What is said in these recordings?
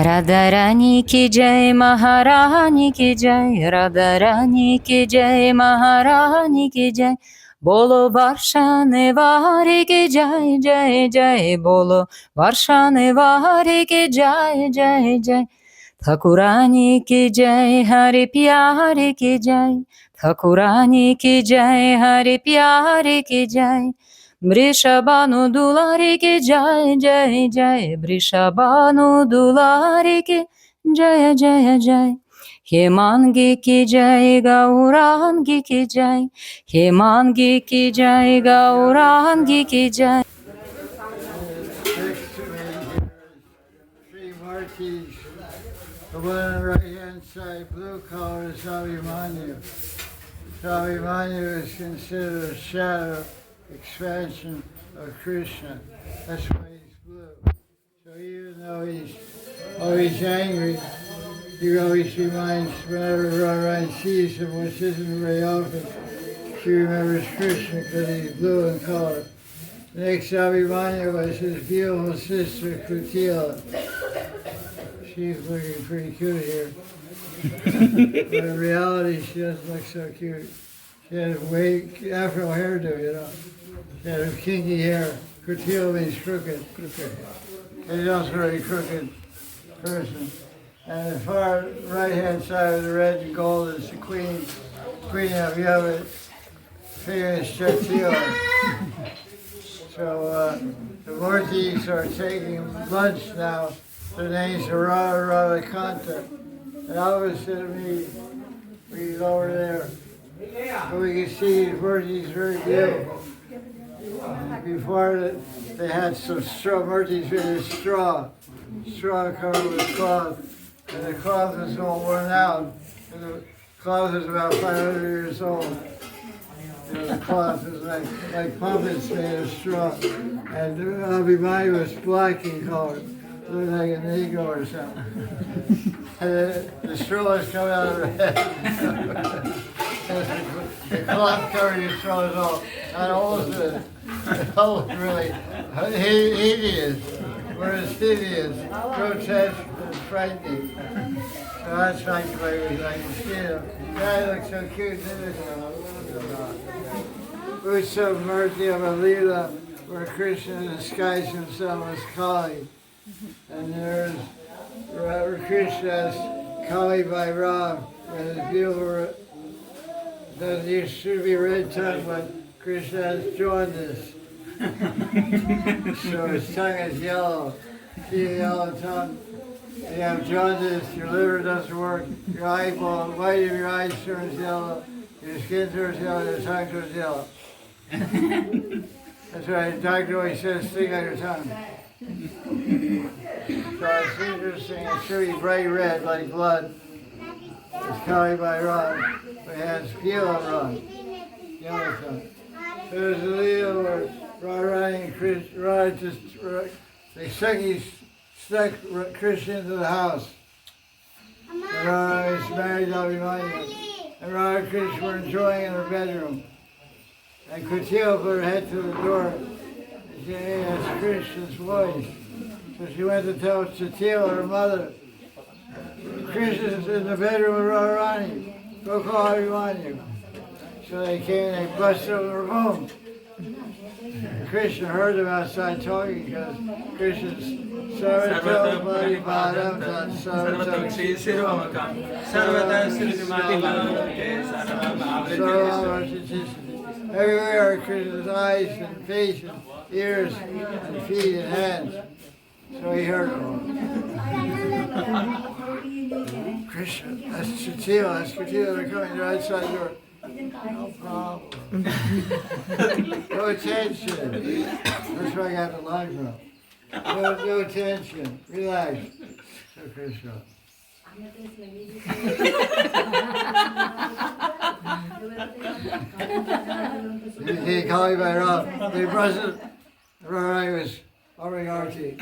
Radharani ki jai, Maharani ki jai, Radharani ki jai, Maharani ki jai. Bolo Varshane Vari ki jai, jai, jai. Bolo Varshane Vari ki jai, jai, jai. Thakurani ki jai, Hari Pyari ki jai. Thakurani ki jai, Hari Pyari ki jai. Vrishabhanu Dulari ki jai, jai, jai. Vrishabhanu Dulari ki jai, jai, jai. Hemangi ki jai, Gaurangi ki jai. Hemangi ki jai, Gaurangi ki jai. Three marquees. The one on the right-hand side, blue collar, is Abhimanyu. Abhimanyu is considered a shadow expansion of Krishna. That's why he's blue. So even though he's always angry, he always reminds, whenever Radharani sees him, which isn't very often, she remembers Krishna because he's blue in color. The next Abhimanyu was his beautiful sister, Kutila. She's looking pretty cute here. But in reality, she doesn't look so cute. She had a afro hairdo, you know. She had her kinky hair. Kutila means crooked. And he's also a very crooked person. And the far right-hand side of the red and gold is the queen of Yavat, famous Chatila. So the Murtis are taking lunch now. Their names are Radha Radha Kanta. And opposite of me, he's over there. But we can see the Murtis very beautiful. Before that, they had some straw, Murtis made straw covered with cloth. And the cloth was all worn out. And the cloth was about 500 years old. You know, the cloth was like puppets made of straw. And Abhimanyu was black in color. Looked like a Negro or something. And the straw was coming out of her head. The cloth covered your straws all. And all really hideous. Whereas hideous, grotesque, and frightening. So that's like the way we like to see him. Guy looks so cute, didn't he? Murti of a Lila, where Krishna disguised himself as Kali. And there's Krishna as Kali by Ram, with his beautiful, that used to be red tongue, but Krishna has jaundice. So his tongue is yellow. See the yellow tongue? You have jaundice, your liver doesn't work, your eyeball, white of your eyes turns yellow, your skin turns yellow, your tongue turns yellow. That's why the doctor always says, stick on your tongue. So it's interesting, it should be bright red like blood. It's carried by Ron, but it has peel of Ron, yellow tongue. So there's a Leo where Radharani and Krishna, they stuck Krishna into the house. And Radharani was married to Abhimanyu. And Radha and Krishna were enjoying in her bedroom. And Kutila put her head to the door. And she said, hey, that's Krishna's voice. So she went to tell Chatila, her mother, Krishna's in the bedroom with Radharani. Go call Abhimanyu. So they came and they busted open her room. Krishna heard them outside talking because Krishna's Sarvata Bari Padam Sarvata everywhere Krishna's eyes and face and ears and feet and hands. So he heard them all. Krishna, that's Chatila, they're coming, they're outside the door. No problem. No attention. That's where I got the line from. No attention. Relax. So Krishna. He called me by Rob. The president, Radharani was offering arti.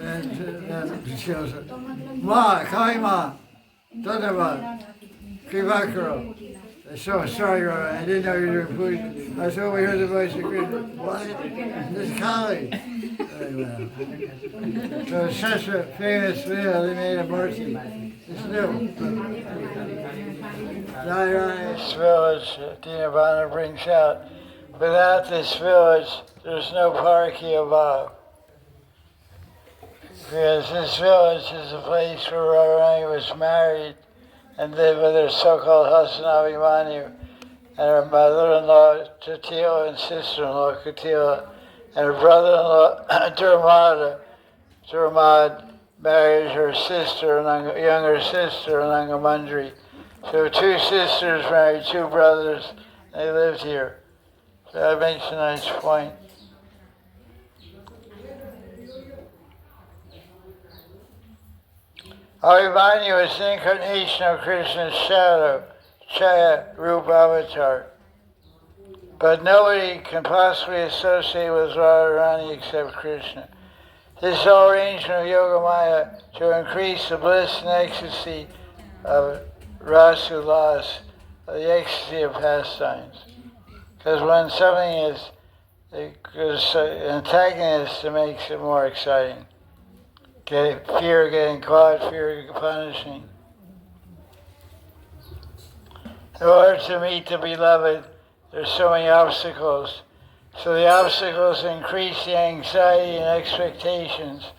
And she goes, Ma, Kali Ma, Dhanyavad, Kripakaro. So sorry, Rara, I didn't know you were doing food. I thought we heard the voice of Krishna. What? This Kali. So it's such a famous video, they made a murti. It's new. This village Dinabana brings out. Without this village, there's no Parki above. Because this village is a place where Radharani was married and lived with her so-called husband Abhimanyu, and her mother-in-law Jatila and sister-in-law Katila, and her brother-in-law Durmad married her sister, younger sister, Nangamandri. So two sisters married two brothers, and they lived here. So that makes a nice point. Abhimanyu is the incarnation of Krishna's shadow, Chaya, Rupa Avatar. But nobody can possibly associate with Radharani except Krishna. This whole arrangement of Yogamaya to increase the bliss and ecstasy of Rasulas, the ecstasy of pastimes. Because when something is antagonist, it makes it more exciting. Fear of getting caught, fear of punishing. In order to meet the beloved, there's so many obstacles. So the obstacles increase the anxiety and expectations,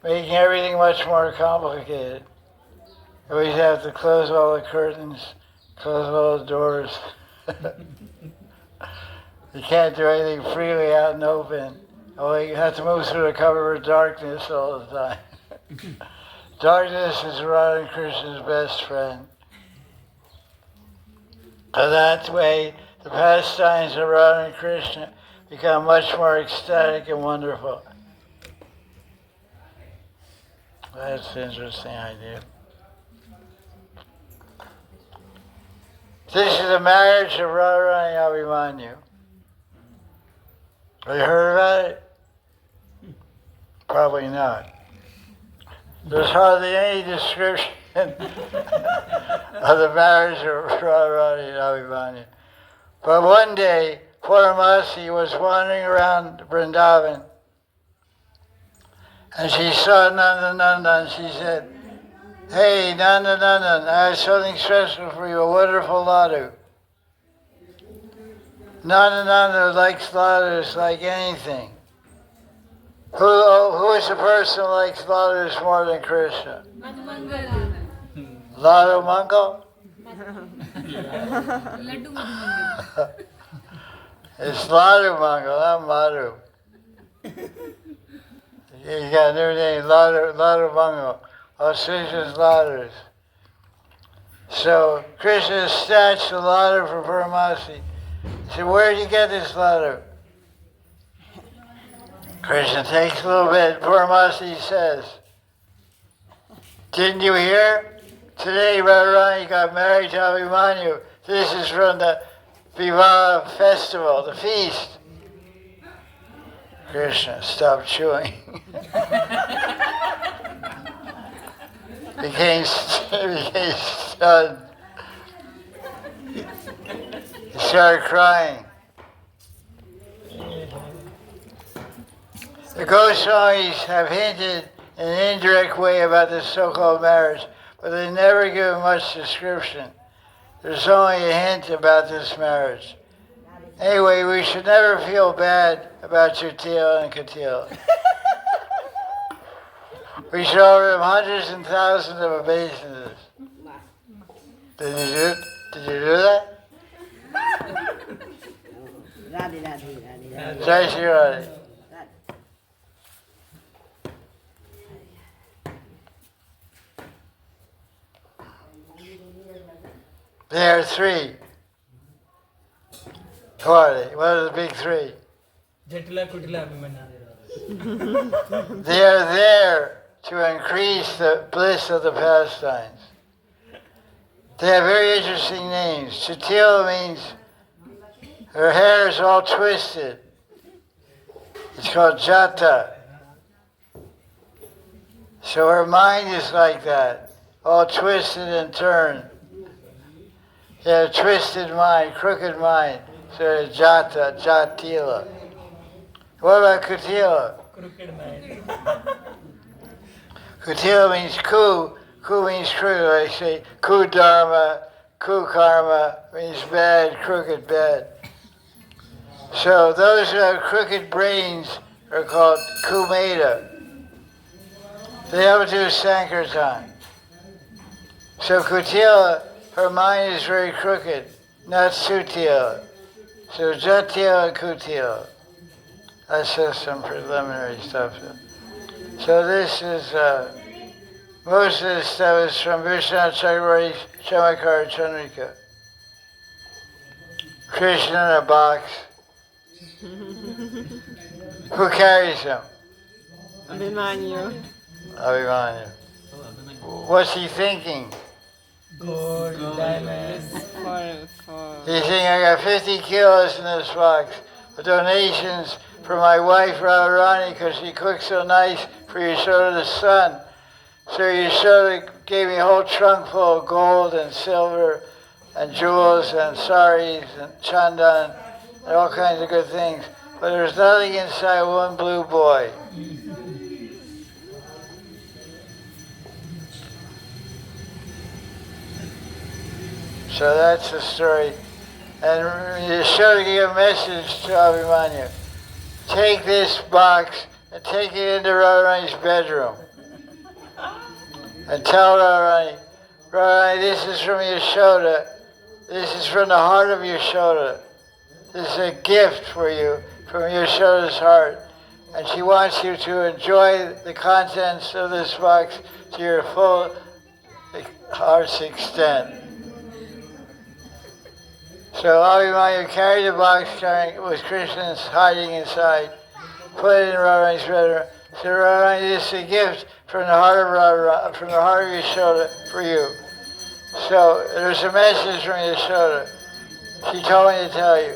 making everything much more complicated. You always have to close all the curtains, close all the doors. You can't do anything freely out in the open. Oh, you have to move through the cover of darkness all the time. Darkness is Radha and Krishna's best friend. So that way, the pastimes of Radha and Krishna become much more ecstatic and wonderful. That's an interesting idea. This is the marriage of Radharani and Abhimanyu. Have you heard about it? Probably not. There's hardly any description of the marriage of Radharani and Abhimanyu. But one day, Purnamasi was wandering around Vrindavan, and she saw Nanda and she said, "Hey, Nanda, I have something special for you, a wonderful laddu." Nanda likes laddus like anything. Who is the person who likes laddus more than Krishna? Laddu Mangal? It's Laddu Mangal, not Madhu. He's got a new name, Laddu Mangal. Auspicious laddus. So Krishna snatched the laddu from Purnamasi. He said, "Where did you get this laddu?" Krishna takes a little bit. Purnamasi says, "Didn't you hear? Today Radharani got married to Abhimanyu. This is from the Vivaha festival, the feast." Krishna stopped chewing. became stunned. He started crying. The Goswamis have hinted in an indirect way about this so-called marriage, but they never give much description. There's only a hint about this marriage. Anyway, we should never feel bad about Jatila and Katila. We should offer them hundreds and thousands of obeisances. Did you do that? Jai Shri Radhe. There are three. Who are they? What are the big three? Jatila, Kutila, Abhimanyu. They are there to increase the bliss of the pastimes. They have very interesting names. Jatila means her hair is all twisted. It's called Jata. So her mind is like that, all twisted and turned. He had a twisted mind, crooked mind. So Jatila. What about Kutila? Crooked man. Kutila means ku. Ku means crooked. I say ku dharma, ku karma means bad, crooked, bad. So those who have crooked brains are called kumeda. They have to do Sankirtan. So Kutila, her mind is very crooked, not Sutila. So Jatila and Kutila. That's just some preliminary stuff. So this is, most of this stuff is from Vishwanath Chakravarti's Chamakara Chandrika. Krishna in a box. Who carries him? Abhimanyu. Abhimanyu. What's he thinking? Gold, diamonds. He's saying, I got 50 kilos in this box. Donations for my wife Radharani because she cooks so nice for Yashoda's son. So Yashoda gave me a whole trunk full of gold and silver and jewels and saris and chandan and all kinds of good things. But there's nothing inside one blue boy. So that's the story. And Yashoda gave a message to Abhimanyu. Take this box and take it into Radharani's bedroom. And tell Radharani, Radharani, this is from Yashoda. This is from the heart of Yashoda. This is a gift for you from Yashoda's heart. And she wants you to enjoy the contents of this box to your full heart's extent. So Abhimanyu carried the box with Krishna hiding inside, put it in Radharani's bedroom. Said, Radharani, this is a gift from the heart of Radharani, from the heart of Yashoda for you. So there's a message from Yashoda. She told me to tell you.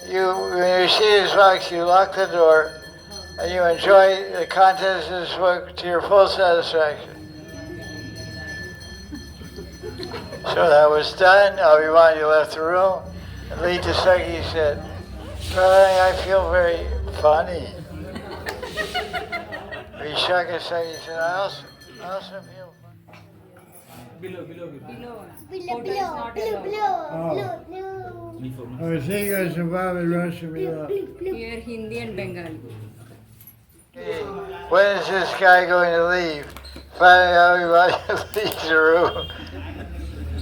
When you see this box, you lock the door and you enjoy the contents of this book to your full satisfaction. So that was done. Abhimanyu left the room. And Lita Saki said, Radharani, I feel very funny. Vishaka Saki said, I also feel funny. Below. I was thinking it was about Russian. Here Hindi and Bengali. When is this guy going to leave? Finally, everybody leaves the room.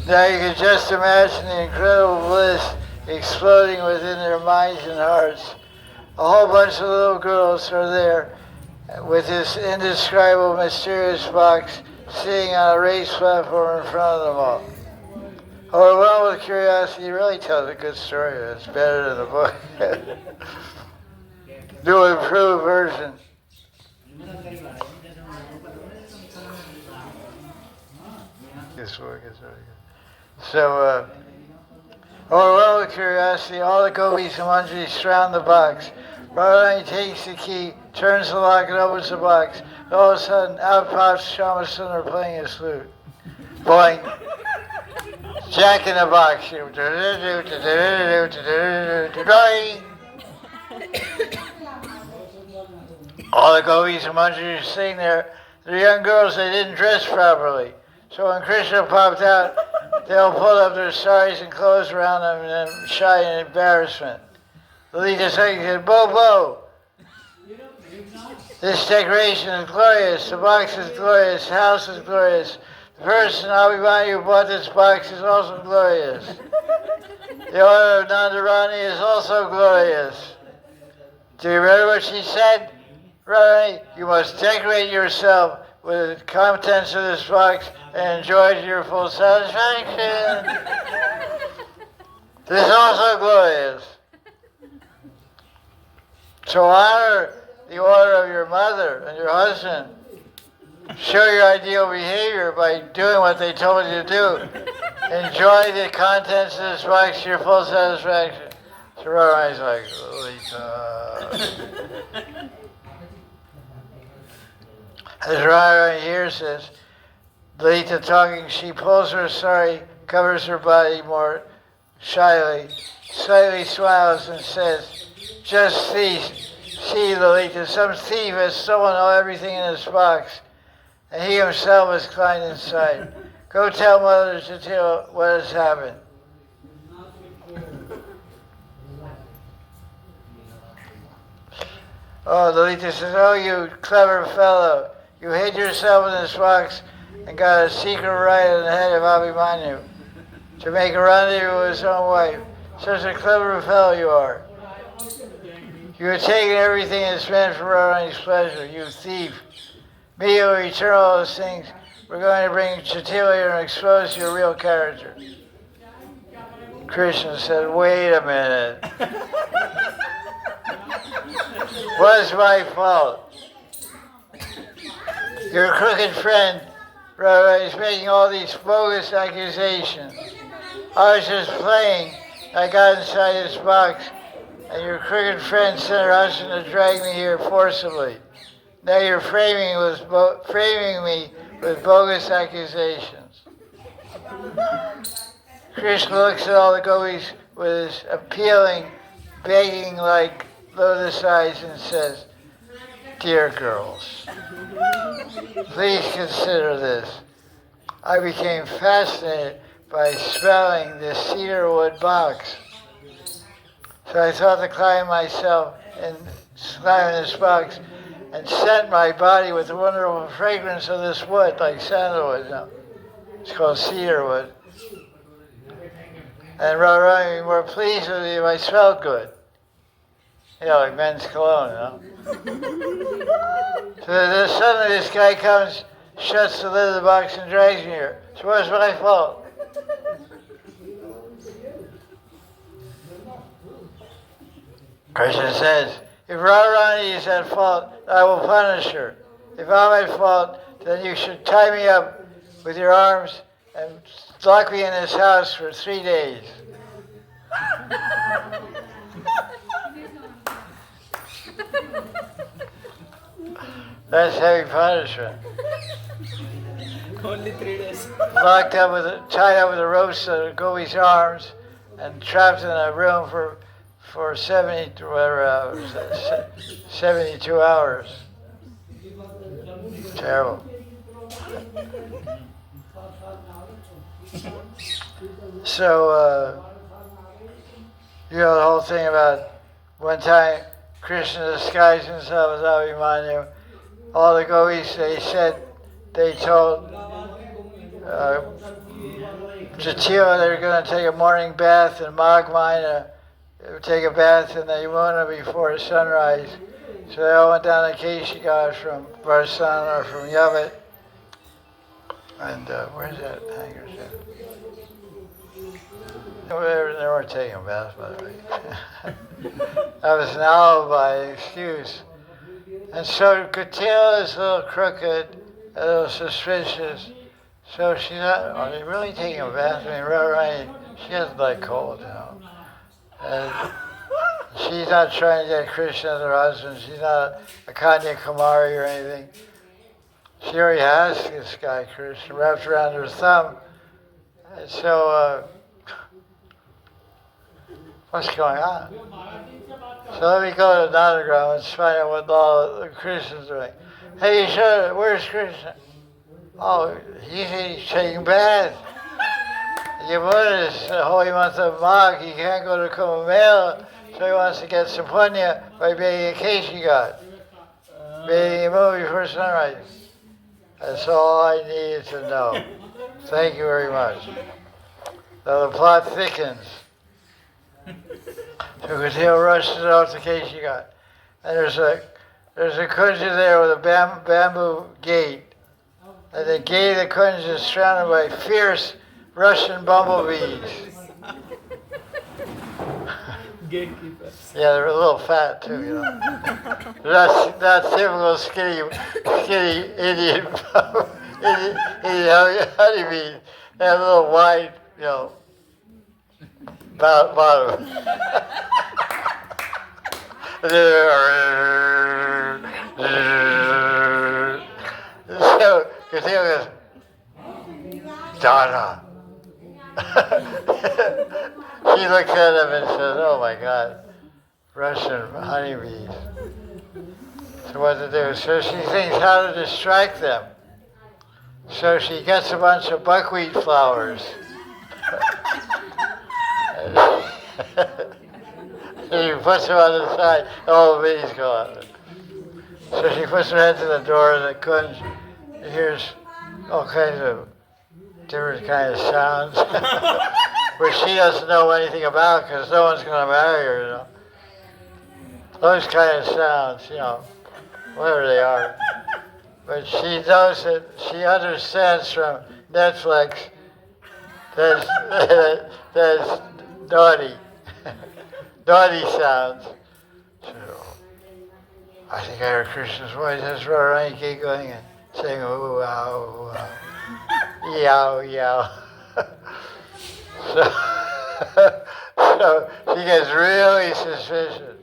Now you can just imagine the incredible bliss exploding within their minds and hearts. A whole bunch of little girls are there with this indescribable, mysterious box sitting on a raised platform in front of them all. Overwhelmed with curiosity, he really tells a good story. It's better than the book. New improved version. This work is really good. So, overwhelmed with curiosity, all the gopis and manjaris surround the box. Radharani takes the key, turns the lock, and opens the box. And all of a sudden, out pops Shamasundar playing his flute. Boing. Jack in the box. All the gopis and manjaris are sitting there. They're young girls, they didn't dress properly. So when Krishna popped out, they all pulled up their saris and clothes around them and shy in embarrassment. The leader said, Bo, this decoration is glorious, the box is glorious, the house is glorious. The person Abhimanyu who bought this box is also glorious. The order of Nandarani is also glorious. Do you remember what she said? Radharani, you must decorate yourself with the contents of this box and enjoy it to your full satisfaction. This is also glorious. So honor the order of your mother and your husband. Show your ideal behavior by doing what they told you to do. Enjoy the contents of this box to your full satisfaction. So Radharani's like, Lita. As Radharani here says, Lita talking, she pulls her sari, covers her body more shyly, slightly smiles and says, "Just see, Lolita, some thief has stolen everything in this box, and he himself is confined inside. Go tell Mother Jatila what has happened." Oh, Lolita says, "Oh, you clever fellow, you hid yourself in this box and got a secret ride on the head of Abhimanyu to make a rendezvous with his own wife. Such a clever fellow you are. You have taken everything that's meant for Radharani's pleasure, you thief. Me who return all those things, we're going to bring Jatila here and expose your real character." Krishna said, "Wait a minute. What's my fault? Your crooked friend, Radharani, is making all these bogus accusations. I was just playing. I got inside this box, and your crooked friend sent her husband to drag me here forcibly. Now you're framing me with bogus accusations." Krishna looks at all the gopis with his appealing, begging like lotus eyes and says, "Dear girls, please consider this. I became fascinated by smelling this cedar wood box. So I thought to climb myself and climb in this box and scent my body with the wonderful fragrance of this wood, like sandalwood. No, it's called cedar wood. And Radharani would be more pleased with me if I smelled good. You know, like men's cologne, you know. So then suddenly this guy comes, shuts the lid of the box and drags me here. So what's my fault?" Krishna says, "If Radharani is at fault, I will punish her. If I'm at fault, then you should tie me up with your arms and lock me in this house for 3 days." That's heavy punishment. Only 3 days. Locked up tied up with a rope to Gopi's arms, and trapped in a room for 72 hours. Terrible. So, you know the whole thing about one time Krishna disguised himself as Abhimanyu. All the gopis, they told Jatila they were going to take a morning bath in Magmaina. They would take a bath in the Yamuna before sunrise. So they all went down to Keshigarh from Varsan or from Yavat. And where's that hangar? They weren't taking a bath, by the way. That was an alibi excuse. And so Jatila is a little crooked, a little suspicious. So she thought, are they really taking a bath? I mean, Radharani, she doesn't like cold, you know. And she's not trying to get Krishna as her husband. She's not a Kanya Kumari or anything. She already has this guy, Krishna, wrapped around her thumb. And so, what's going on? So let me go to Nadagram and find out what all Krishna's doing. Hey, you sure? Where's Krishna? Oh, he's taking bath. Yamuna is the holy month of Magh. He can't go to Kumbh Mela, so he wants to get some punya by bathing in Keshigarh. Bathing Yamuna before sunrise. That's all I needed to know. Thank you very much. Now the plot thickens. So Jatila rushes off to Keshigarh. And there's a kunja there with a bamboo gate. And the gate of the kunja is surrounded by fierce Russian bumblebees. Gatekeepers. Yeah, they're a little fat too, you know. That's typical skinny Indian honeybees. They have a little wide, you know, bottom. So Jatila goes, Dada. She looks at him and says, "Oh my God, Russian honeybees." So what to do? So she thinks how to distract them. So she gets a bunch of buckwheat flowers. She puts them on the side. Oh, the bees go out. So she puts her head to the door of the kunj. She hears all kinds of different kind of sounds, which she doesn't know anything about because no one's going to marry her, you know. Those kind of sounds, you know, whatever they are. But she knows that she understands from Netflix there's naughty, naughty sounds. So I think I heard Krishna's voice. That's Radharani giggling and saying, "Ooh, wow, wow, yow, yow." So she gets really suspicious.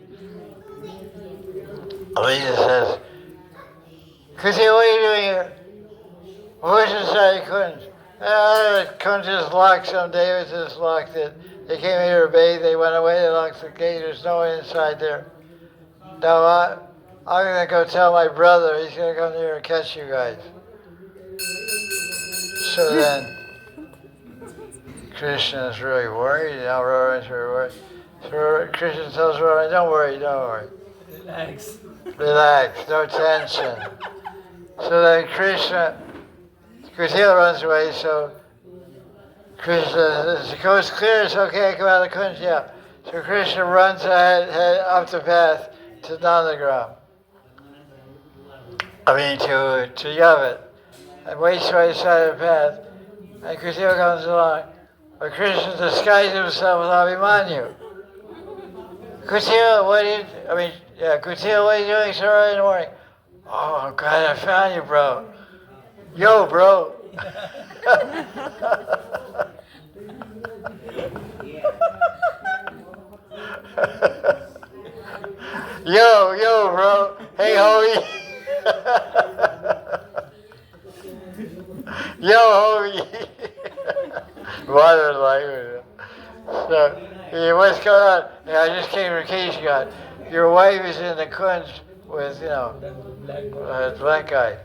Lisa says, "Kusi, what are you doing here? Who's inside Kunj?" Kunj is locked. Some Davids just locked it. They came here to bathe. They went away. They locked the gate. There's no one inside there. Now I'm going to go tell my brother. He's going to come here and catch you guys. So then Krishna is really worried. Now Radharani's really worried. So Krishna tells Radharani, "Don't worry, don't worry. Relax. Relax, no tension." So then Krishna runs away, so Krishna says, "The coast clear, it's okay, come out of the Kunj." Yeah. So Krishna runs ahead up the path to Nandagram. To Yavat. And waits by the side of the path. And Krishna comes along. But Krishna disguised himself with Abhimanyu. Kutil, what are you doing so early in the morning? "Oh, I'm glad I found you, bro. Yo, bro." Yo, bro. Hey, homie. Yo, homie. Modern language. So, "Hey, what's going on?" "Yeah, I just came from Keisha. Your wife is in the Kunj with, a black guy.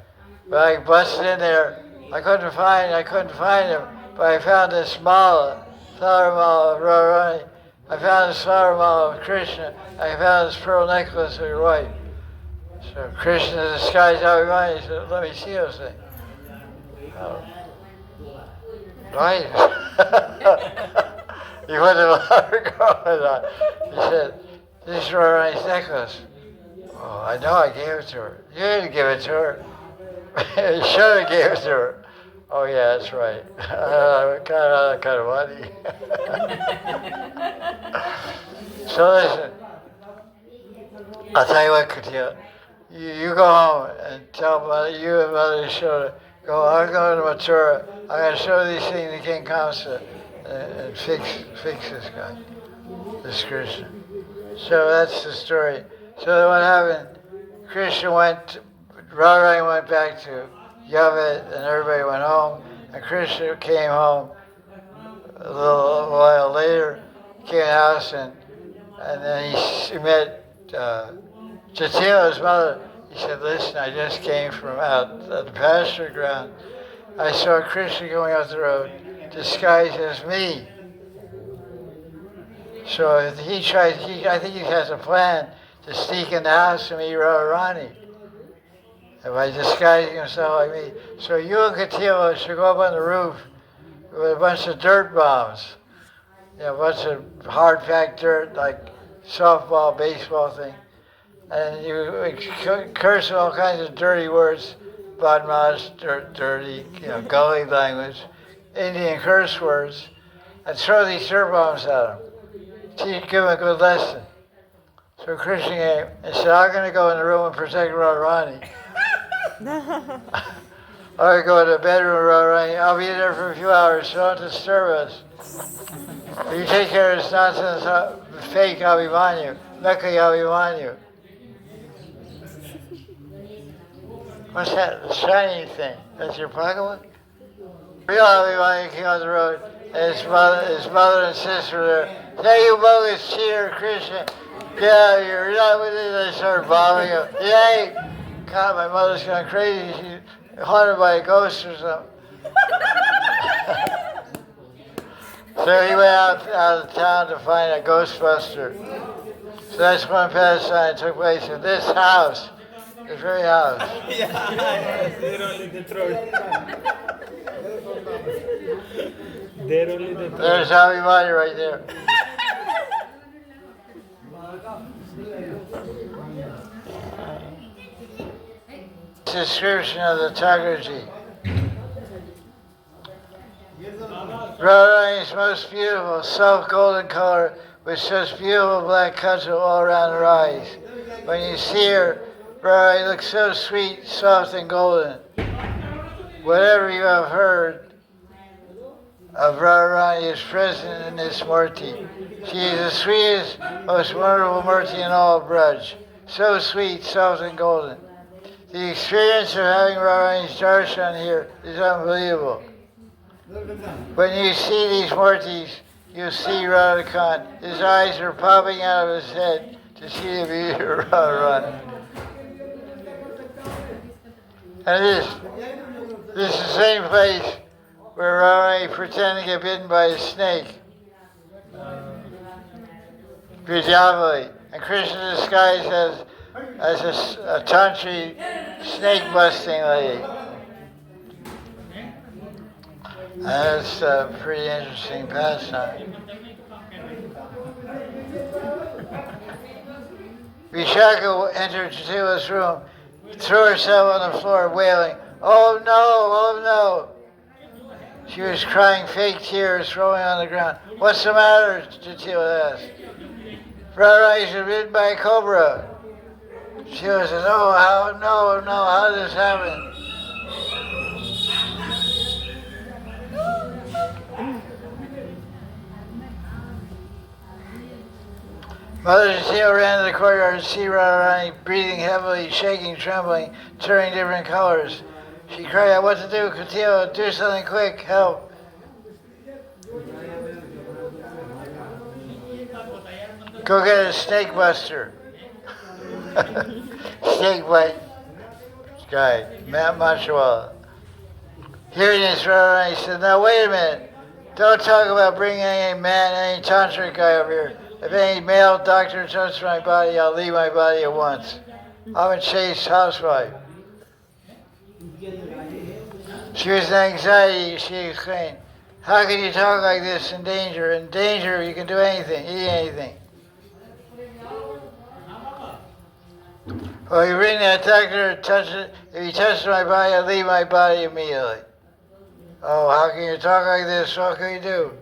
But I busted in there. I couldn't find him. But I found this flower mala of Radharani. I found this flower mala of Krishna. I found this pearl necklace of your wife." So Krishna disguised Abhimanyu. He said, "Let me see those things." Oh. Right. He wouldn't allow her going on. He said, "This is Radharani's necklace." "Oh, I know, I gave it to her." "You didn't give it to her." "You should have gave it to her." "Oh yeah, that's right." kind of money. So listen, I'll tell you what, Kutil. You go home and tell Mother, you and Mother Yashoda, I'm going to Mathura. I'm going to show these things to King Kamsa and fix this guy, this Krishna. So that's the story. So then what happened? Radharani went back to Yavat, and everybody went home. And Krishna came home a little while later, came to the house, and then he met Jatila's mother. He said, "Listen, I just came from out at the pasture ground. I saw Krishna going up the road, disguised as me." So I think he has a plan to sneak in the house and meet Radharani. And by disguising himself like me. So you and Katila should go up on the roof with a bunch of dirt bombs. A bunch of hard-packed dirt, like softball, baseball thing. And you curse all kinds of dirty words, badmash, dirty, gully language, Indian curse words, and throw these dirt bombs at him. Give him a good lesson. So Krishna came and said, "I'm going to go in the room and protect Radharani." "I go to the bedroom, Radharani. I'll be there for a few hours, so don't disturb us. You take care of this nonsense, fake Abhimanyu, Nakli Abhimanyu." What's that shiny thing? That's your pocketbook? Real Abhimanyu came on the road, and his mother and sister were there. Say you bogus cheater, Krishna. Get out of here. You're not with it. They start bombing you. Yay! God, my mother's gone crazy. She's haunted by a ghost or something. So he went out of town to find a Ghostbuster. So that's one pastime that took place in this house. This very house. They're only the throat. They're only the throat. There's everybody right there. Description of the Thakurji. Radharani is most beautiful, soft golden color with such beautiful black cuts all around her eyes. When you see her, Radharani looks so sweet, soft, and golden. Whatever you have heard of Radharani is present in this Murti. She is the sweetest, most wonderful Murti in all of Braj. So sweet, soft, and golden. The experience of having Radharani's darshan here is unbelievable. When you see these Murtis, you see Radhakant. His eyes are popping out of his head to see the beauty of Radharani. And this is the same place where Radharani pretended to get bitten by a snake. Vidyavali. And Krishna disguised as a tantri snake busting lady. That's a pretty interesting pastime. Vishaka entered Jatila's room, threw herself on the floor, wailing, "Oh no, oh no!" She was crying fake tears, rolling on the ground. "What's the matter?" Jatila asked. "Radharani is bitten by a cobra." Jatila says, "Oh, how did this happen?" Mother Jatila ran to the courtyard to see Radharani breathing heavily, shaking, trembling, turning different colors. She cried out, "What to do? Jatila, do something quick, help." "Go get a snake buster." Snake bite guy, Matt Machawala. Hearing this, Radharani said, "Now wait a minute. Don't talk about bringing any man, any tantric guy over here. If any male doctor touches my body, I'll leave my body at once. I'm a chaste housewife." She was in anxiety, she exclaimed. "How can you talk like this in danger? In danger, you can do anything, eat anything." "Well, you bring that doctor, touch it. If he touches my body, I'll leave my body immediately." "Oh, how can you talk like this? What can you do?"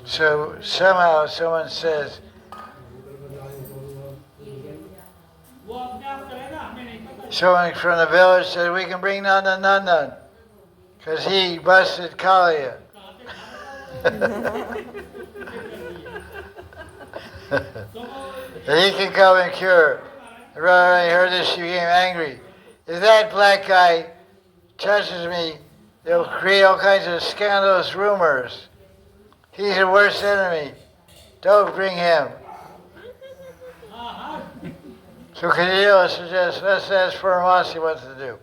So somehow someone says, someone from the village said, "We can bring Nandan, because he busted Kaliya." He can come and cure. Radharani heard this, she became angry. "If that black guy touches me, they'll create all kinds of scandalous rumors. He's the worst enemy. Don't bring him." So Kadila suggests, let's ask Puramasi what to do.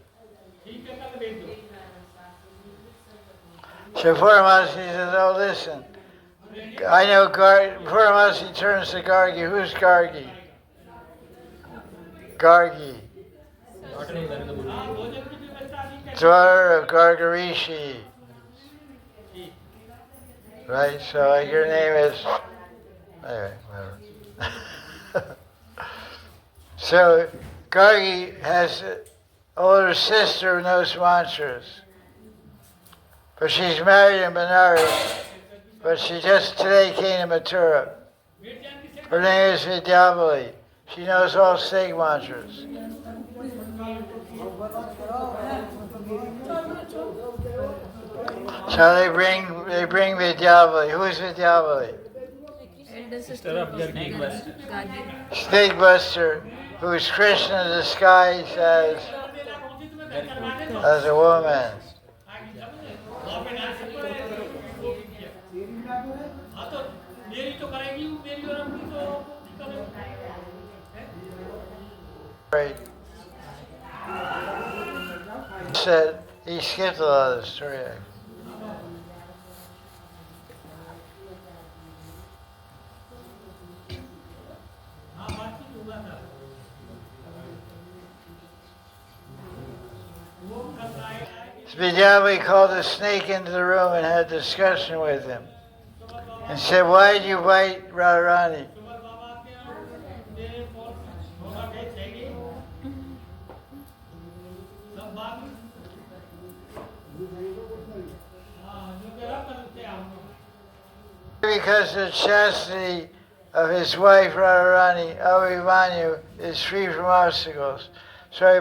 So Puramasi says, "Oh, listen. I know Puramasi turns to Gargi. Who's Gargi?" Gargi. Daughter of Gargarishi. Right, so like your name is, anyway, whatever. So Gargi has an older sister who knows mantras. But she's married in Benares, but she just today came to Mathura. Her name is Vidyavali. She knows all snake mantras. So they bring Vidyavali. Who is Vidyavali? Sister of the Snake Buster. Snake Buster, who is Krishna disguised as a woman. Said he skipped a lot of the story. Vidyavi called the snake into the room and had a discussion with him and said, "Why did you bite Radharani?" Because the chastity of his wife Radharani, Abhimanyu, is free from obstacles. So I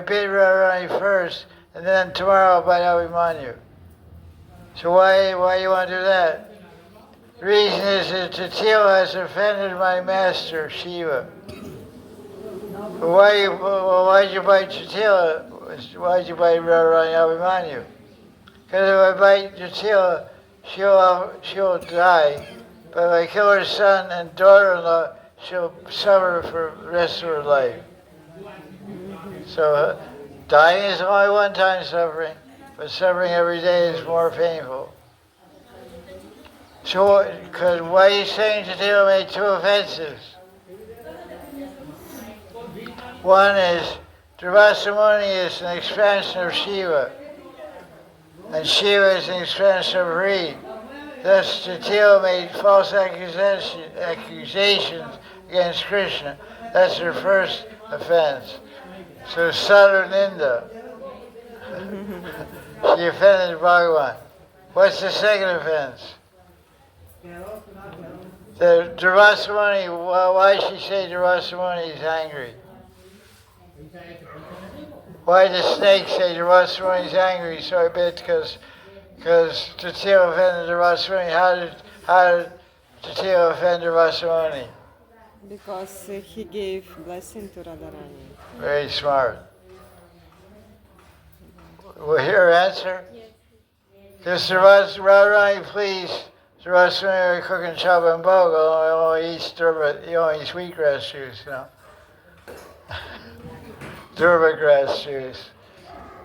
bid Radharani first, and then tomorrow I'll bite Abhimanyu. So why you want to do that? The reason is that Tatila has offended my master, Shiva. But why'd you bite Tatila? Why'd you bite Radharani Abhimanyu? Because if I bite Tatila, she'll die. But if I kill her son and daughter-in-law, she'll suffer for the rest of her life. So dying is only one-time suffering, but suffering every day is more painful. So, because why are you saying Tatila made two offenses? One is Durvasamuni is an expansion of Shiva, and Shiva is an expansion of Hri. Thus, Tatila made false accusations against Krishna. That's her first offense. So, Sadhu Ninda. She offended Bhagavan. What's the second offense? The Durvasamuni, why did she say Durvasamuni is angry? Why did the snake say Durvasamuni is angry? So I bet because Tatila offended Durvasamuni. How did Tatila offend Durvasamuni? Because he gave blessing to Radharani. Very smart. We'll hear her answer? Because Radharani please, Durvasamuni cooking chaba and boga, he only eats wheatgrass juice, you know. Durva grass juice.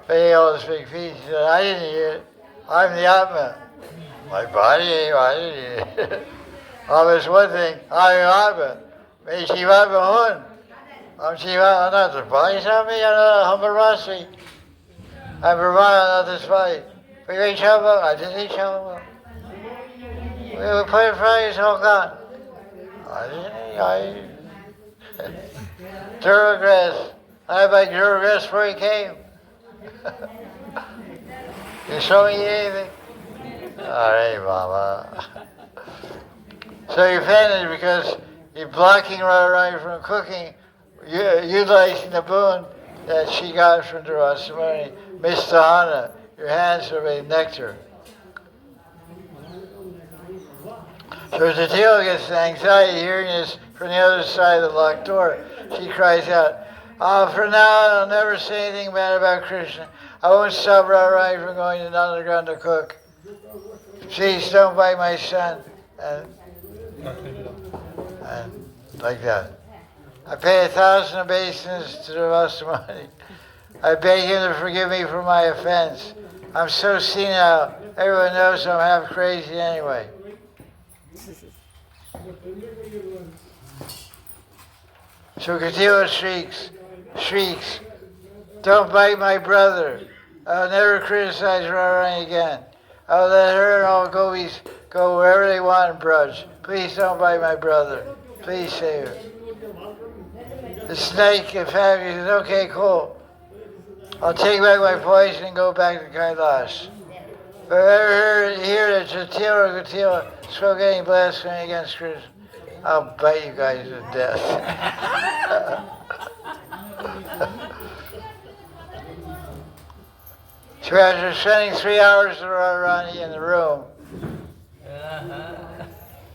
They ate all this big piece. He said, I didn't eat it. I'm the Atma. My body ate it. I didn't eat it. Oh, there's one thing. I'm the Atma. May Shiva Hun. I'm Shiva. I'm not the body. Tell me, I'm not a Humbarasi. I'm Brahmana, not this body. But you ate chava? I didn't eat chava. We put it in front of you, it's all gone. I didn't eat. Durva grass. I had my Durva grass before he came. You show me anything? All right, Mama. So you offended because you're blocking Radharani from cooking, utilizing the boon that she got from Durvasamuni. Mistahana, your hands are made nectar. So Tatila gets anxiety hearing this from the other side of the locked door. She cries out, for now I'll never say anything bad about Krishna. I won't stop Radharani from going to the underground to cook. Please don't bite my son. And like that. I pay 1,000 obeisance to the Vasamani. I beg him to forgive me for my offense. I'm so senile. Everyone knows I'm half crazy anyway. So Katila shrieks, don't bite my brother. I'll never criticize Radharani again. I'll let her and all gopis go wherever they want in Braj. Please don't bite my brother. Please save her. The snake emphatically says, okay, cool. I'll take back my poison and go back to Kailash. But ever hear that Tatila or Katila spoke any blasphemy against Krishna, I'll bite you guys to death. So after spending 3 hours with Radharani in the room,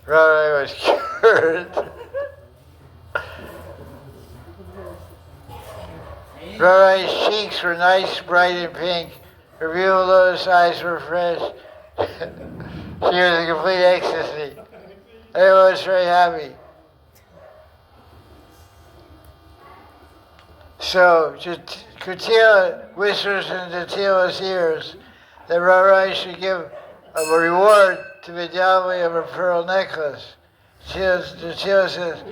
Radharani was cured. Radharani's cheeks were nice, bright, and pink. Her beautiful lotus eyes were fresh. She was in complete ecstasy. Everyone was very happy. So Kutila whispers in Jatila's ears that Rarai should give a reward to Vidyavali of a pearl necklace. Jatila says,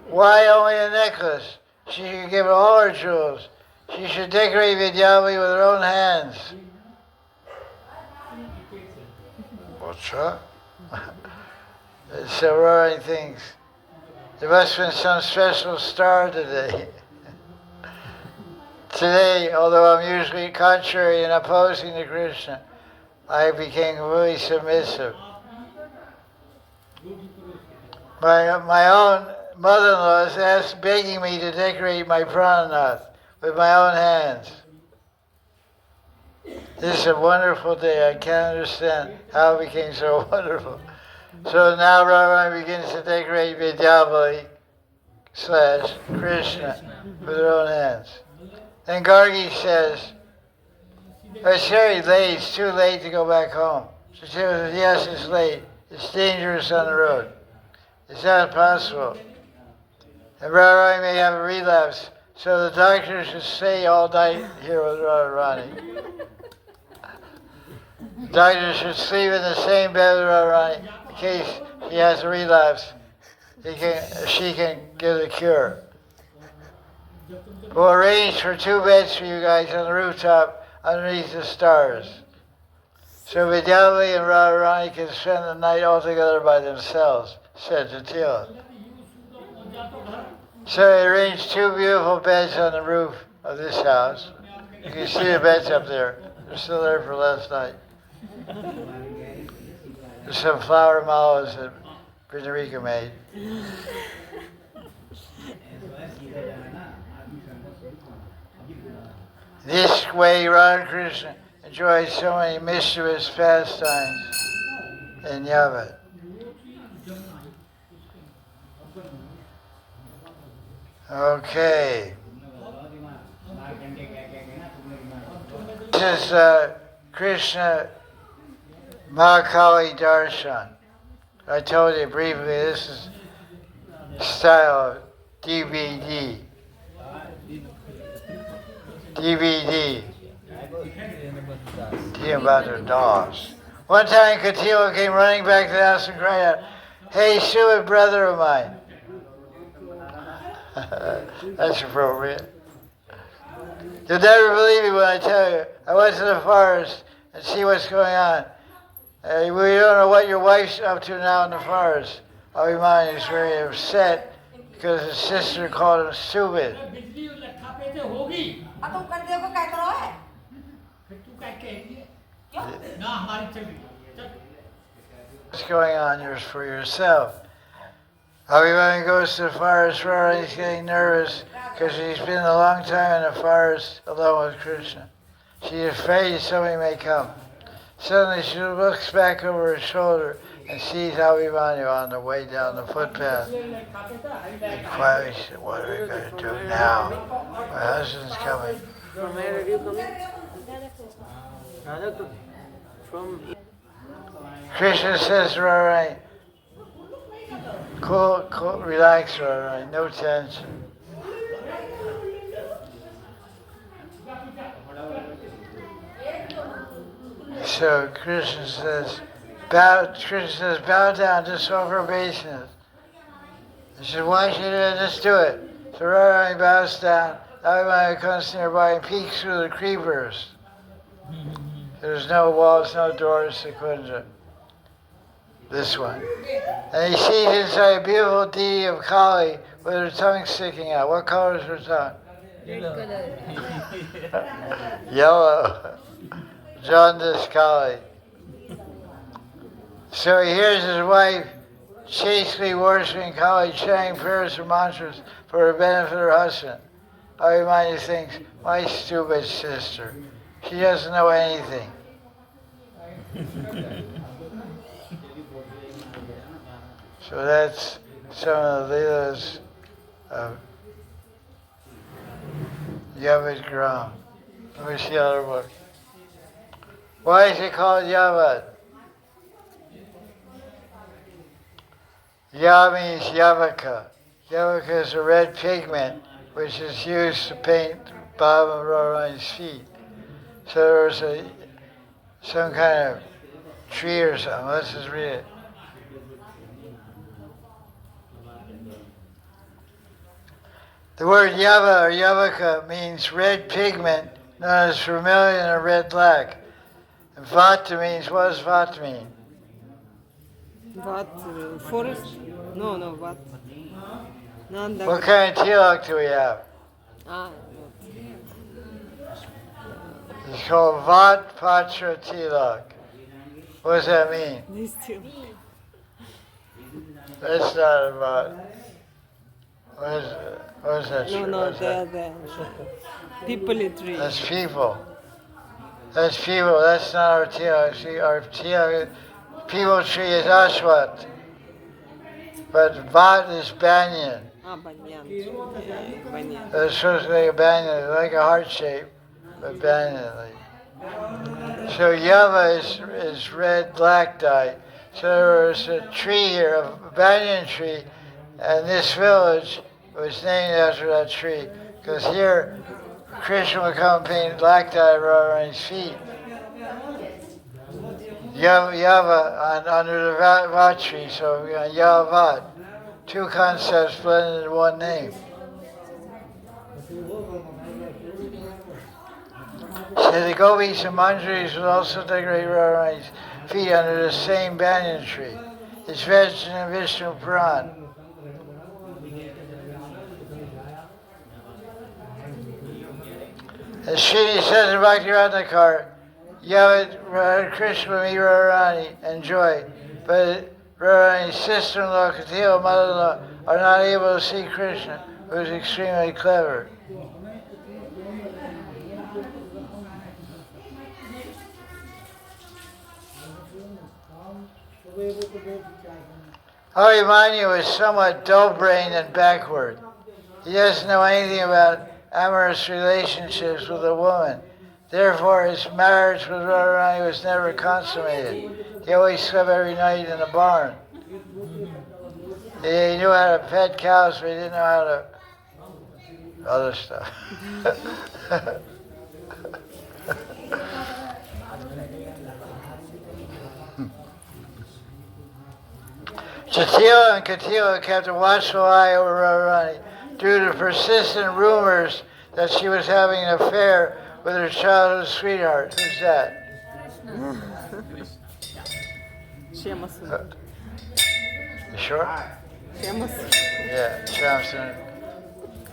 why only a necklace? She should give all her jewels. She should decorate Vidyavali with her own hands. What's that? So Rarai thinks, there must have been some special star today. Today, although I'm usually contrary and opposing to Krishna, I became really submissive. My own mother-in-law is begging me to decorate my prananath with my own hands. This is a wonderful day. I can't understand how it became so wonderful. So now Radharani begins to decorate Vidyavali / Krishna with her own hands. Then Gargi says, it's very late, it's too late to go back home. So she says, yes, it's late. It's dangerous on the road. It's not possible. And Radharani may have a relapse, so the doctor should stay all night here with Radharani. The doctor should sleep in the same bed with Radharani in case he has a relapse. She can give the cure. We'll arrange for 2 beds for you guys on the rooftop underneath the stars. So Vidyavali and Radharani can spend the night all together by themselves, said Jatila. So they arranged 2 beautiful beds on the roof of this house. You can see the beds up there. They're still there for last night. There's some flower malas that Vinarika made. This way, Radha Krishna enjoys so many mischievous pastimes in Yavat. Okay. This is Krishna Mahakali Darshan. I told you briefly, this is style of DVD. DVD. About their dogs. One time Katila came running back to the house and cried out, hey, stupid brother of mine. That's appropriate. You'll never believe me when I tell you. I went to the forest and see what's going on. We don't know what your wife's up to now in the forest. Abhimanyu is very upset because his sister called him stupid. What's going on yours for yourself? Abhimanyu goes to the forest where he's getting nervous because he's been a long time in the forest alone with Krishna. She's afraid somebody may come. Suddenly she looks back over her shoulder and sees Abhimanyu on the way down the footpath. And quietly she said, what are we going to do now? My husband's coming. From where are you coming? From Krishna says to Radharani, cool, relax, Radharani, no tension. So Krishna says, bow down, just offer obeisance. He said, why should I just do it? So Radharani bows down, Abhimanyu comes nearby and peeks through the creepers. There's no walls, no doors to Kunja. This one. And he sees inside a beautiful deity of Kali with her tongue sticking out. What color is her tongue? Yellow. Jaundice Kali. So he hears his wife chastely worshiping Kali, chanting prayers and mantras for the benefit of her husband. Abhimanyu thinks, my stupid sister. She doesn't know anything. So that's some of the Leelas of Yavat Gram. Let me see the other book. Why is it called Yavat? Ya means Yavaka. Yavaka is a red pigment which is used to paint Baba and Radharani's feet. So there was some kind of tree or something. Let's just read it. The word Yava or Yavaka means red pigment, known as vermilion or red lac. And Vata means, what does Vata mean? What? Forest? No, what? Nanda. What kind of tilak do we have? Ah, It's called Vat Patra Tilak. What does that mean? this too. That's not a Vat. What is that? No, the people tree. That's people. That's people. That's not our tilak. See, our tilak, people tree is Ashwat. But Vat is banyan. Ah, banyan. Banyan. It's supposed to be a banyan, like a heart shape, but banyan. So Yava is red black dye. So there was a tree here, a banyan tree, and this village was named after that tree, because here Krishna would come and paint black dye around his feet. Yava under the Vat tree, so we got Yavat. Two concepts blended in one name. So the gopis and manjaris would also decorate Radharani's feet under the same banyan tree. It's mentioned in Vishnu Puran. As Srini says in Bhakti Ratnakar, Yavat Krishna meet Radharani and joy, but Radharani's sister-in-law, Katila, mother-in-law, are not able to see Krishna, who is extremely clever. Abhimanyu is somewhat dull-brained and backward. He doesn't know anything about amorous relationships with a woman. Therefore, his marriage with Radharani was never consummated. He always slept every night in a barn. He knew how to pet cows, but he didn't know how to other stuff. Jatila and Katila kept a watchful eye over Radharani due to persistent rumors that she was having an affair with her childhood sweetheart. Who's that? Shyamasundar. You sure? Shyamasundar. Yeah, Shamsun.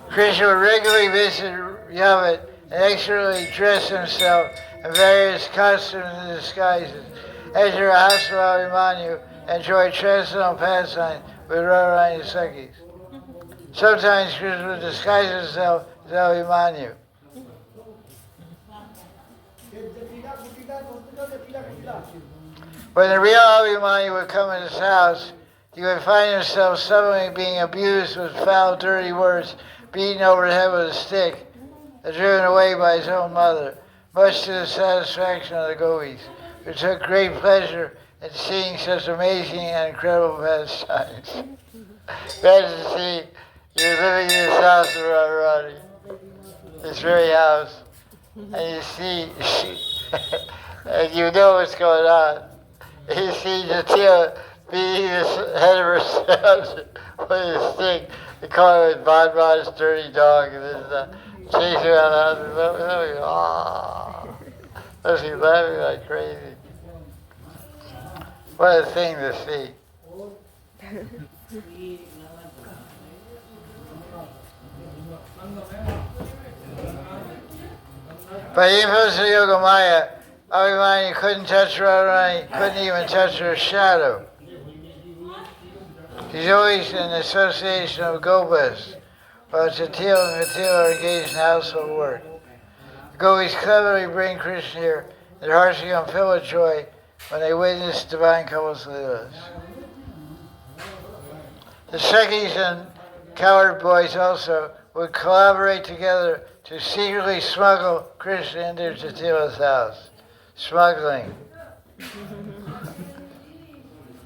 Krishna would regularly visit Yavat and externally dress himself in various costumes and disguises, enter a house of Abhimanyu, enjoy transcendental pastimes with Radharani Sakhis. Sometimes Krishna would disguise himself as Abhimanyu. When the real Abhimanyu would come in his house, he would find himself suddenly being abused with foul, dirty words, beaten over the head with a stick, and driven away by his own mother, much to the satisfaction of the gopis, who took great pleasure in seeing such amazing and incredible pastimes. Imagine to see you're living in this house of Radharani, this very house, and you see, and you know what's going on. You see Jatila beating the head of her son with a stick. They call him Badman's dirty dog, and then chasing around the house. Oh, she's laughing like crazy. What a thing to see. By the influence of Yogamaya, Abhimanyu couldn't touch Radharani, couldn't even touch her shadow. He's always in association of Gopas, while Jatila and Katila are engaged in household work. The gopis cleverly bring Krishna here, and their hearts become filled with joy when they witness divine couples Lilas. The Sakhis and cowherd boys also would collaborate together to secretly smuggle Krishna into Jatila's house. Smuggling.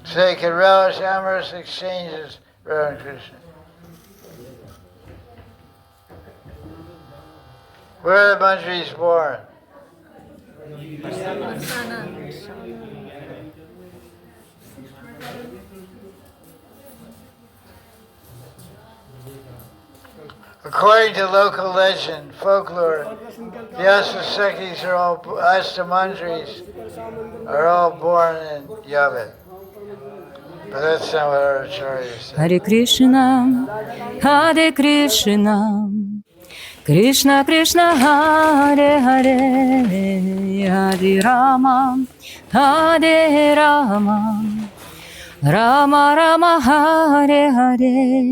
So they could relish amorous exchanges around Krishna. Where are the Manjris born? According to local legend, folklore, the Astasekis are all Astamandris are all born in Yavat. But that's not what our Acharya said. Hare Krishna, Hare Krishna, Krishna Krishna, Hare Hare, Hare Rama, Hare Rama, Rama Rama, Hare Hare.